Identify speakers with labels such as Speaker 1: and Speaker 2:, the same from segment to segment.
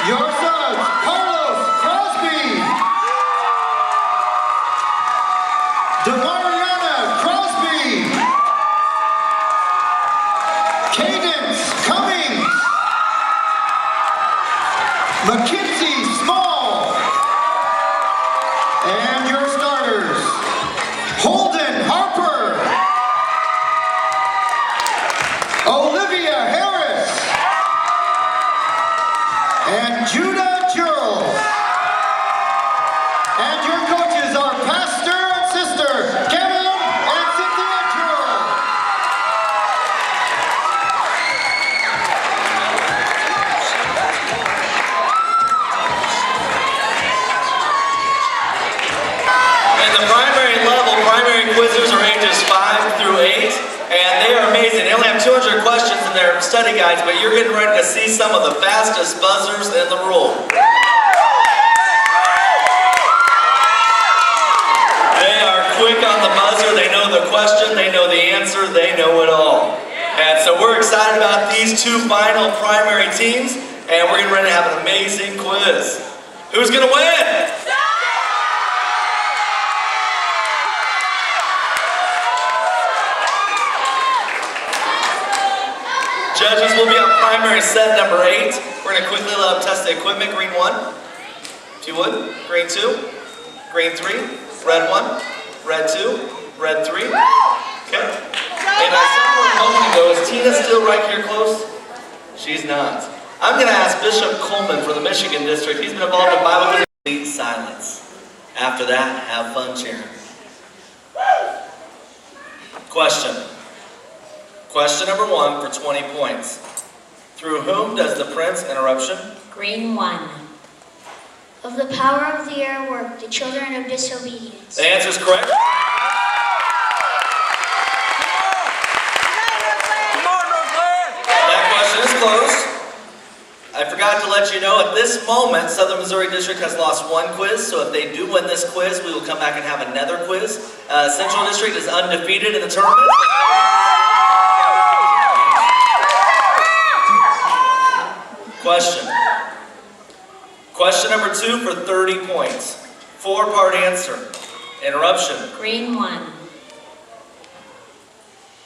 Speaker 1: Your sons, Carlos Crosby, Demariana Crosby, Cadence Cummings, Mackenzie Small, and your starters, Holden Harper, Olivia Harris, and Judah Jules. And your coaches are Pastor and Sister Kevin and Cynthia Jules.
Speaker 2: At the primary level, primary quizzers are ages 5 through 8, and they are amazing. They only have 200 questions in their study guides, but you're getting ready to see some of the fastest buzzers in the room. They are quick on the buzzer. They know the question, they know the answer, they know it all. And so we're excited about these two final primary teams, and we're getting ready to have an amazing quiz. Who's going to win? Judges will be on primary set number 8. We're going to quickly let them test the equipment. Green 1, if you would. Green 2, green 3, red 1, red 2, red 3. Okay. And I saw her a moment ago. Is Tina still right here close? She's not. I'm going to ask Bishop Coleman from the Michigan District. He's been involved in Bible quizzing. Complete silence. After that, have fun cheering. Question. Question number 1 for 20 points. Through whom does the prince interruption?
Speaker 3: Green 1.
Speaker 4: Of the power of the air work the children of disobedience.
Speaker 2: The answer is correct. That question is closed. I forgot to let you know, at this moment, Southern Missouri District has lost 1 quiz, so if they do win this quiz, we will come back and have another quiz. Central District is undefeated in the tournament. Question. Question number 2 for 30 points. 4-part answer. Interruption.
Speaker 3: Green 1.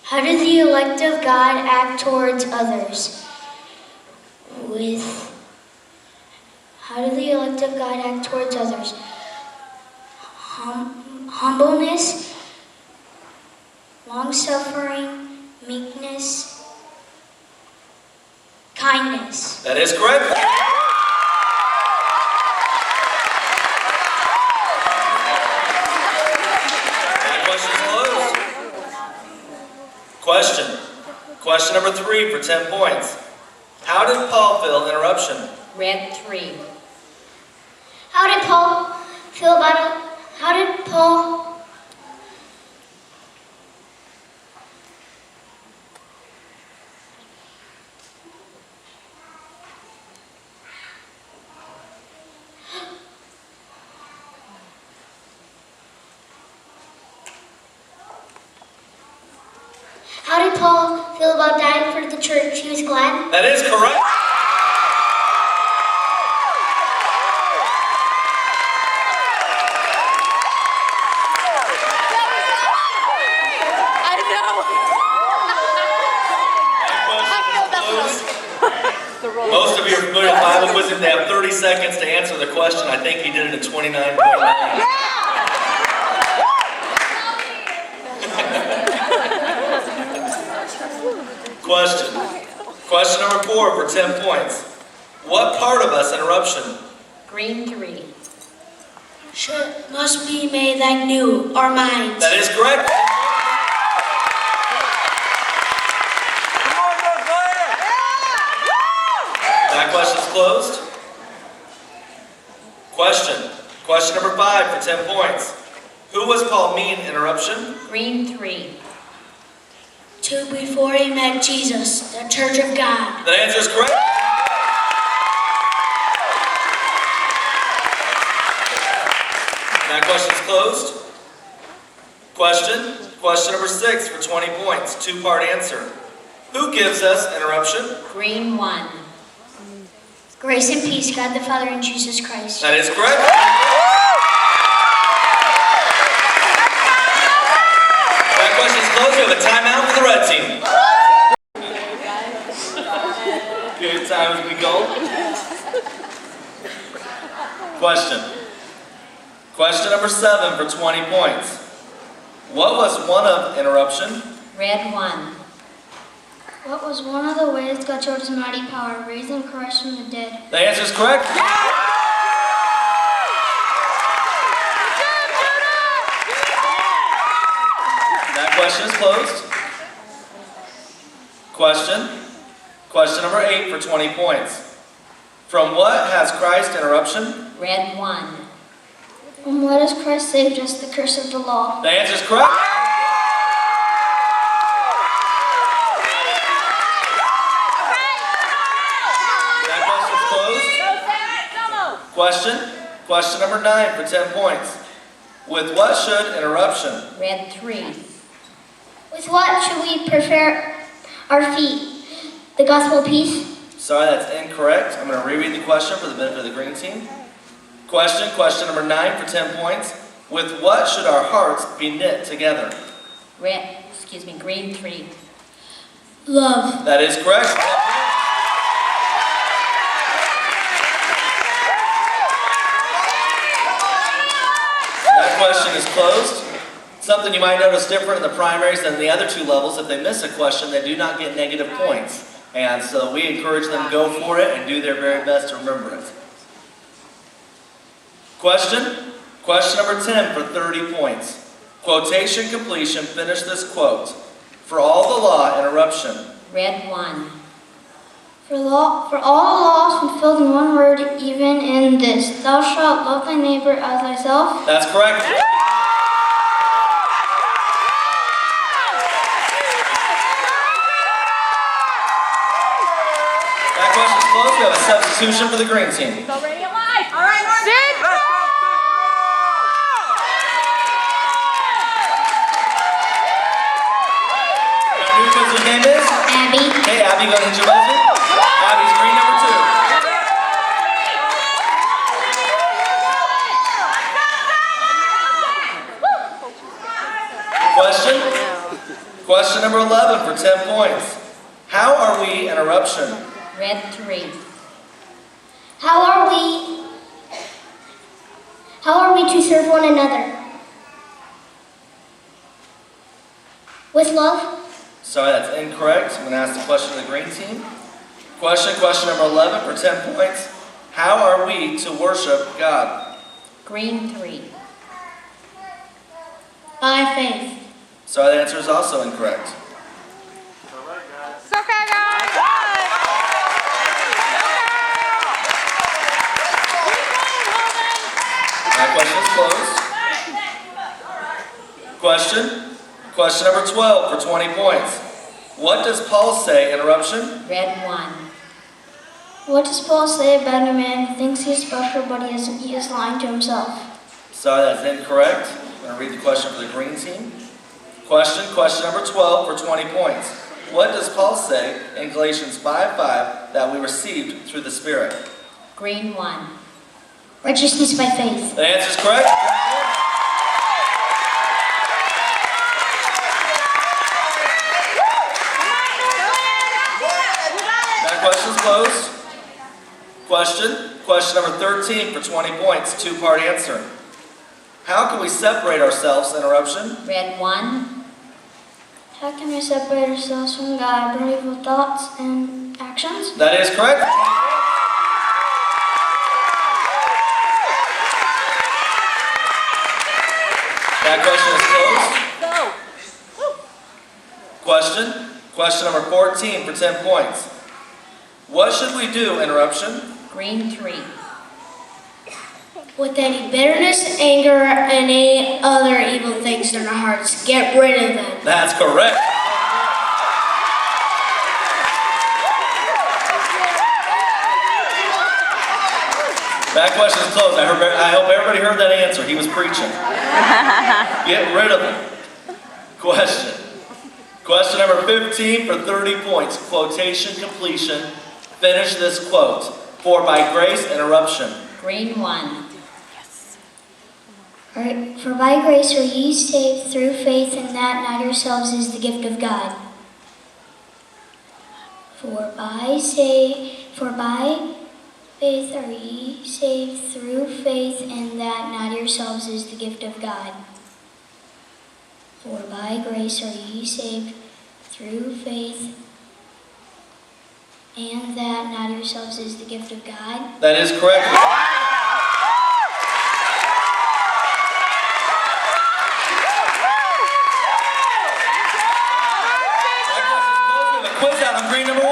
Speaker 4: How did the elect of God act towards others? How did the elect of God act towards others? Humbleness, long-suffering, meekness, kindness.
Speaker 2: That is correct. That question's closed. Question. Question number 3 for 10 points. How did Paul feel interruption?
Speaker 3: Red 3.
Speaker 4: How did Paul feel about it? How did Paul feel about dying for the church? He was glad.
Speaker 2: That is correct. Most of you are familiar with Bible quizzing. They have 30 seconds to answer the question. I think he did it in 29.9. Question. Question number 4 for 10 points. What part of us interruption?
Speaker 3: Green 3.
Speaker 4: Must be made like new, our minds.
Speaker 2: That is correct. That question's closed. Question. Question number 5 for 10 points. Who was Paul mean interruption?
Speaker 3: Green 3.
Speaker 4: To before he met Jesus, the Church of God.
Speaker 2: That answer is correct. That question's closed. Question. Question number 6 for 20 points. 2-part answer. Who gives us interruption?
Speaker 3: Green 1.
Speaker 4: Grace and peace, God the Father and Jesus Christ.
Speaker 2: That is correct. That question is closed. We have a timeout for the red team. Good time as we go. Question. Question number 7 for 20 points. What was one of interruption?
Speaker 3: Red 1.
Speaker 4: What was one of the ways God showed his mighty power, raising Christ from the dead?
Speaker 2: The answer is correct. That question is closed. Question number 8 for 20 points. From what has Christ interruption?
Speaker 3: Red 1.
Speaker 4: And what has Christ saved us, the curse of the law?
Speaker 2: The answer is correct. That question is closed. Question number 9 for 10 points. With what should interruption?
Speaker 3: Red 3.
Speaker 4: With what should we prepare our feet? The gospel of peace?
Speaker 2: Sorry, that's incorrect. I'm going to reread the question for the benefit of the green team. Question number 9 for 10 points. With what should our hearts be knit together?
Speaker 3: Green 3.
Speaker 4: Love.
Speaker 2: That is correct. That question is closed. Something you might notice different in the primaries than the other 2 levels, if they miss a question, they do not get negative points. And so we encourage them to go for it and do their very best to remember it. Question number 10 for 30 points. Quotation completion, finish this quote. For all the law, interruption.
Speaker 3: Red 1.
Speaker 4: For all the laws fulfilled in one word, even in this, thou shalt love thy neighbor as thyself.
Speaker 2: That's correct. That question is closed. We have a substitution for the green team.
Speaker 5: All right, Sid.
Speaker 2: Who's your name is?
Speaker 4: Abby.
Speaker 2: Okay, Abby, go ahead and hit your buzzer. Abby's green number 2. Question number 11 for 10 points. How are we interruption?
Speaker 3: Red 3.
Speaker 4: How are we to serve one another? With love?
Speaker 2: Sorry, that's incorrect. I'm going to ask the question to the green team. Question number 11 for 10 points. How are we to worship God?
Speaker 3: Green 3.
Speaker 4: By faith.
Speaker 2: Sorry, the answer is also incorrect.
Speaker 5: It's okay, guys.
Speaker 2: That question is closed. Question number 12 for 20 points. What does Paul say, interruption?
Speaker 3: Red 1.
Speaker 4: What does Paul say about a man who thinks he's special but he is lying to himself?
Speaker 2: Sorry, that's incorrect. I'm going to read the question for the green team. Question number 12 for 20 points. What does Paul say in Galatians 5:5 that we received through the Spirit?
Speaker 3: Green 1.
Speaker 4: Righteousness by faith.
Speaker 2: The answer is correct. That question is closed. Question number 13 for 20 points, 2-part answer. How can we separate ourselves, interruption?
Speaker 3: Red 1.
Speaker 4: How can we separate ourselves from God by evil thoughts and actions?
Speaker 2: That is correct. That question is closed. Question number 14 for 10 points. What should we do, interruption?
Speaker 3: Green 3.
Speaker 4: With any bitterness, anger, and any other evil things in our hearts, get rid of them.
Speaker 2: That's correct. That question is closed. I hope everybody heard that answer. He was preaching. Get rid of them. Question number 15 for 30 points. Quotation completion. Finish this quote. For by grace, interruption.
Speaker 3: Green 1.
Speaker 4: Alright, for by grace are ye saved through faith, and that not yourselves is the gift of God. For by faith are ye saved through faith, and that not yourselves is the gift of God. For by grace are ye saved through faith, and that not yourselves is the gift of God.
Speaker 2: That is correct. Quiz out on green number 1.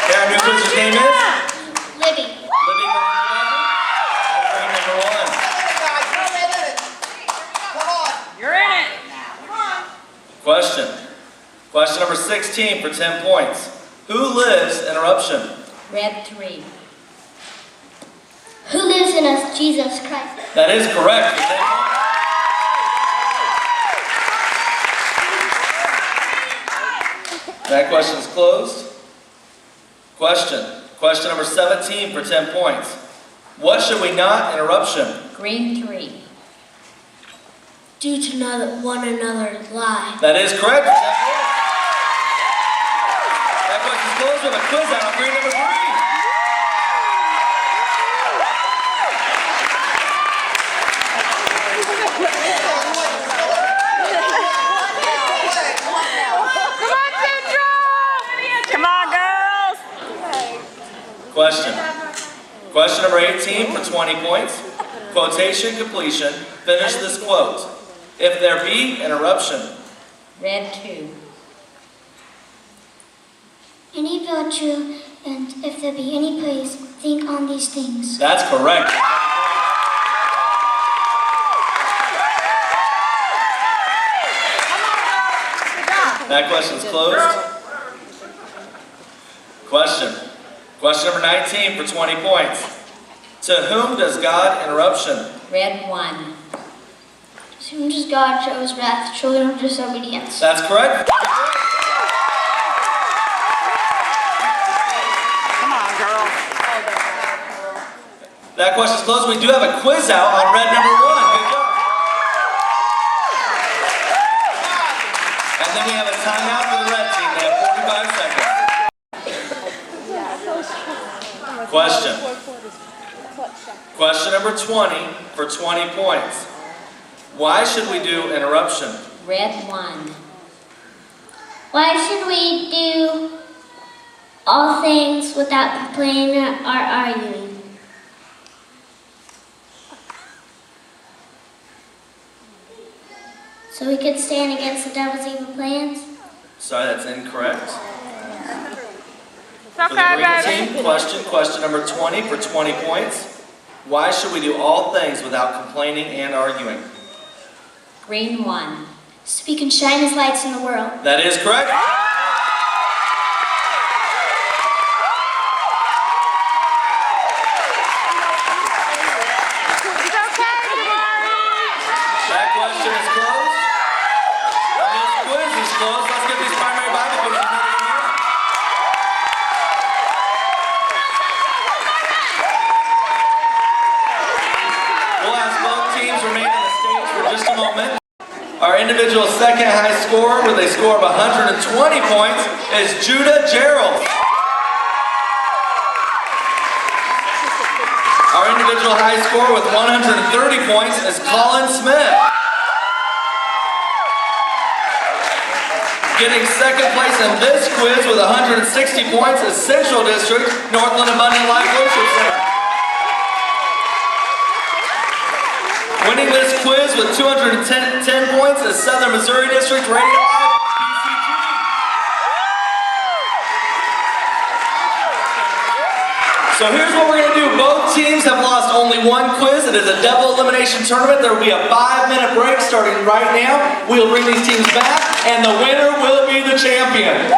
Speaker 2: Okay, our new quizer's name is?
Speaker 4: Libby.
Speaker 2: Libby green number 1.
Speaker 5: You're in it.
Speaker 2: Question. Question number 16 for 10 points. Who lives? Interruption.
Speaker 3: Red 3.
Speaker 4: Who lives in us? Jesus Christ.
Speaker 2: That is correct. That question is closed. Question. Question number 17 for 10 points. What should we not? Interruption.
Speaker 3: Green 3.
Speaker 4: Do to one another lie.
Speaker 2: That is correct. That question is closed with a quiz out on green number 3.
Speaker 5: Come on, girls.
Speaker 2: Question. Question number 18 for 20 points. Quotation completion. Finish this quote. If there be interruption.
Speaker 3: Red 2.
Speaker 4: Any virtue, and if there be any praise, think on these things.
Speaker 2: That's correct. That question's closed. Question. Question number 19 for 20 points. To whom does God? Interruption.
Speaker 3: Red 1.
Speaker 4: To whom does God show his wrath, children of disobedience?
Speaker 2: That's correct.
Speaker 5: Come on, girls.
Speaker 2: That question's closed. We do have a quiz out on red number 1. Good job. And then we have a timeout for the red team. They have 45 seconds. Question. Question number 20 for 20 points. Why should we do interruption?
Speaker 3: Red 1.
Speaker 4: Why should we do all things without complaining or arguing? So we could stand against the devil's evil plans?
Speaker 2: Sorry, that's incorrect.
Speaker 5: It's
Speaker 2: For the
Speaker 5: okay,
Speaker 2: green
Speaker 5: baby.
Speaker 2: team, question number 20 for 20 points. Why should we do all things without complaining and arguing?
Speaker 3: Green 1.
Speaker 4: So we can shine as lights in the world.
Speaker 2: That is correct.
Speaker 5: It's okay, Jamari.
Speaker 2: That question is closed. This quiz is closed. Let's get these primary Bible quizzes in here. We'll ask both teams remain on the stage for just a moment. Our individual second high scorer with a score of 120 points is Judah Gerald. Our individual high scorer with 130 points is Colin Smith. Getting second place in this quiz with 160 points is Central District, Northland Abundant Life Worship Center. Winning this quiz with 210 points is Southern Missouri District Radio Live PCG. So here's what we're going to do. Both teams have lost only one quiz. It is a double elimination tournament. There will be a 5-minute break starting right now. We'll bring these teams back, and the winner will be the champion.